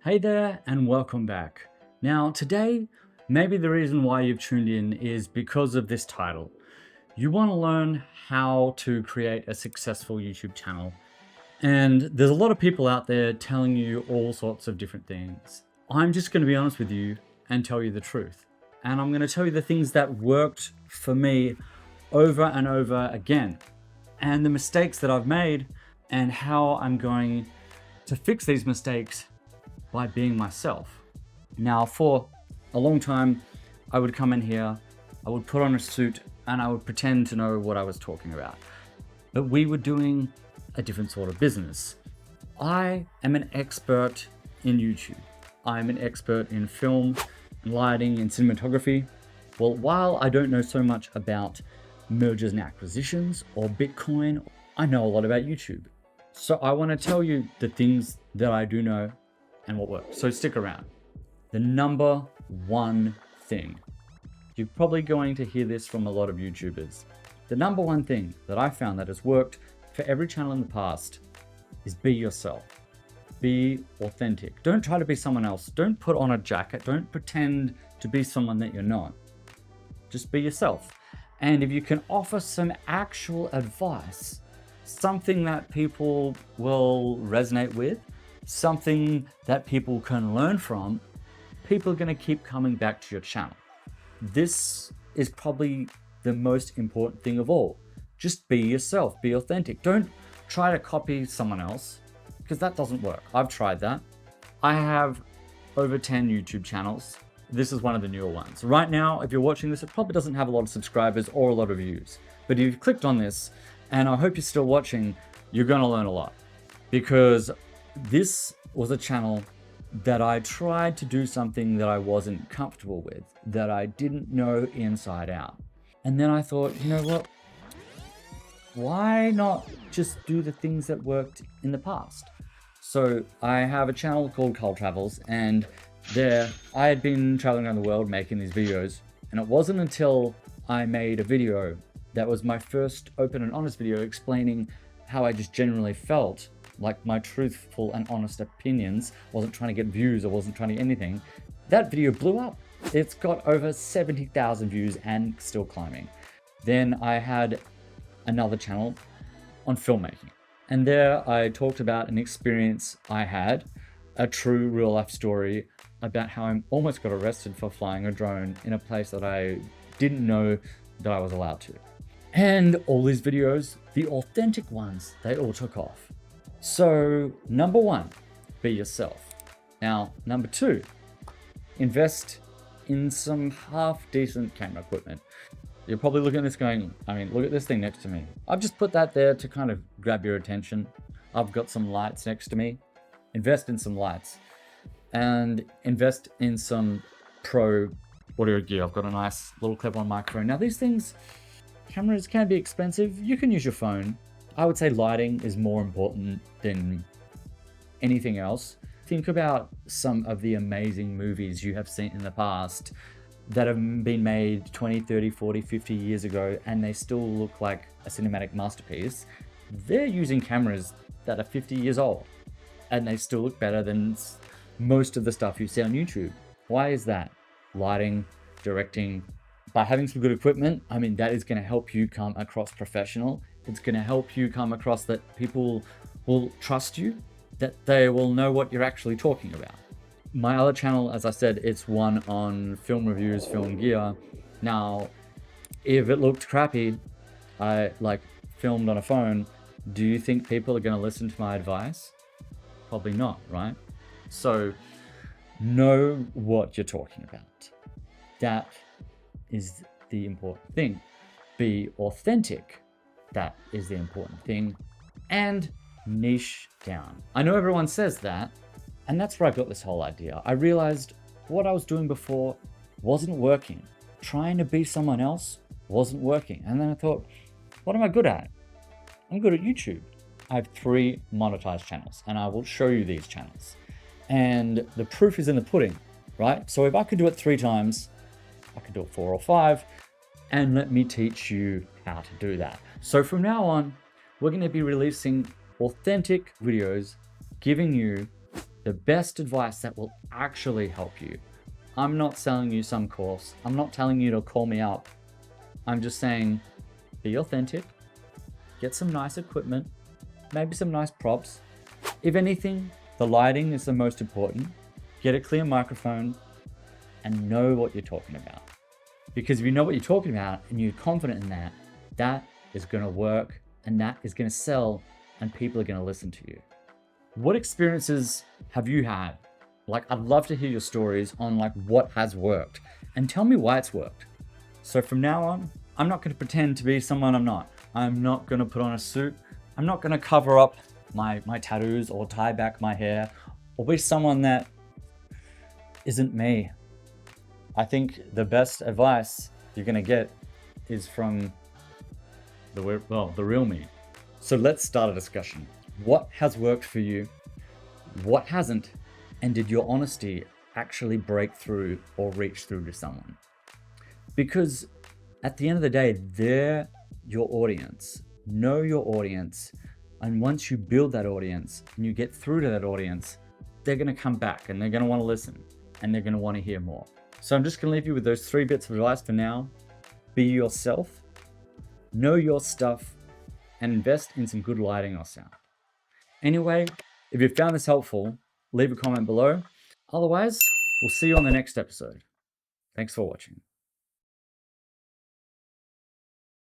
Hey there and welcome back. Now today, maybe the reason why you've tuned in is because of this title. You want to learn how to create a successful YouTube channel. And there's a lot of people out there telling you all sorts of different things. I'm just going to be honest with you and tell you the truth. And I'm going to tell you the things that worked for me over and over again, and the mistakes that I've made, and how I'm going to fix these mistakes by being myself. Now, for a long time, I would come in here, I would put on a suit, and I would pretend to know what I was talking about. But we were doing a different sort of business. I am an expert in YouTube. I'm an expert in film, lighting, and cinematography. Well, while I don't know so much about mergers and acquisitions or Bitcoin, I know a lot about YouTube. So I want to tell you the things that I do know and what works. So stick around. The number one thing, you're probably going to hear this from a lot of YouTubers. The number one thing that I found that has worked for every channel in the past is be yourself. Be authentic. Don't try to be someone else. Don't put on a jacket. Don't pretend to be someone that you're not. Just be yourself. And if you can offer some actual advice, something that people will resonate with, something that people can learn from, people are going to keep coming back to your channel. This is probably the most important thing of all. Just be yourself, be authentic. Don't try to copy someone else, because that doesn't work. I've tried that. I have over 10 YouTube channels. This is one of the newer ones. Right now, if you're watching this, it probably doesn't have a lot of subscribers or a lot of views. But if you've clicked on this, and I hope you're still watching, you're going to learn a lot. Because this was a channel that I tried to do something that I wasn't comfortable with, that I didn't know inside out. And then I thought, you know what? Why not just do the things that worked in the past? So I have a channel called Carl Travels, and there I had been traveling around the world making these videos. And it wasn't until I made a video that was my first open and honest video explaining how I just generally felt, like my truthful and honest opinions, wasn't trying to get views or wasn't trying to get anything. That video blew up. It's got over 70,000 views and still climbing. Then I had another channel on filmmaking. And there I talked about an experience I had, a true real life story about how I almost got arrested for flying a drone in a place that I didn't know that I was allowed to. And all these videos, the authentic ones, they all took off. So number one, be yourself. Now, number two, invest in some half decent camera equipment. You're probably looking at this going, look at this thing next to me. I've just put that there to kind of grab your attention. I've got some lights next to me. Invest in some lights and invest in some pro audio gear. I've got a nice little clip-on microphone. Now these things, cameras can be expensive. You can use your phone. I would say lighting is more important than anything else. Think about some of the amazing movies you have seen in the past that have been made 20, 30, 40, 50 years ago, and they still look like a cinematic masterpiece. They're using cameras that are 50 years old, and they still look better than most of the stuff you see on YouTube. Why is that? Lighting, directing. By having some good equipment, that is going to help you come across professional. It's going to help you come across that people will trust you, that they will know what you're actually talking about. My other channel, as I said, it's one on film reviews, film gear. Now, if it looked crappy, I filmed on a phone, do you think people are going to listen to my advice? Probably not, right? So know what you're talking about. That is the important thing. Be authentic. That is the important thing. And niche down. I know everyone says that, and that's where I got this whole idea. I realized what I was doing before wasn't working. Trying to be someone else wasn't working. And then I thought, what am I good at? I'm good at YouTube. I have 3 monetized channels, and I will show you these channels. And the proof is in the pudding, right? So if I could do it 3 times, I could do it 4 or 5, and let me teach you how to do that. So from now on, we're going to be releasing authentic videos, giving you the best advice that will actually help you. I'm not selling you some course. I'm not telling you to call me up. I'm just saying, be authentic, get some nice equipment, maybe some nice props. If anything, the lighting is the most important. Get a clear microphone and know what you're talking about. Because if you know what you're talking about and you're confident in that, that is going to work and that is going to sell and people are going to listen to you. What experiences have you had? Like, I'd love to hear your stories on like what has worked and tell me why it's worked. So from now on, I'm not going to pretend to be someone I'm not. I'm not going to put on a suit. I'm not going to cover up my tattoos or tie back my hair or be someone that isn't me. I think the best advice you're going to get is from the real me. So let's start a discussion. What has worked for you? What hasn't? And did your honesty actually break through or reach through to someone? Because at the end of the day, they're your audience. Know your audience. And once you build that audience and you get through to that audience, they're going to come back and they're going to want to listen and they're going to want to hear more. So I'm just going to leave you with those 3 bits of advice for now. Be yourself, know your stuff, and invest in some good lighting or sound. Anyway, if you found this helpful, leave a comment below. Otherwise, we'll see you on the next episode. Thanks for watching.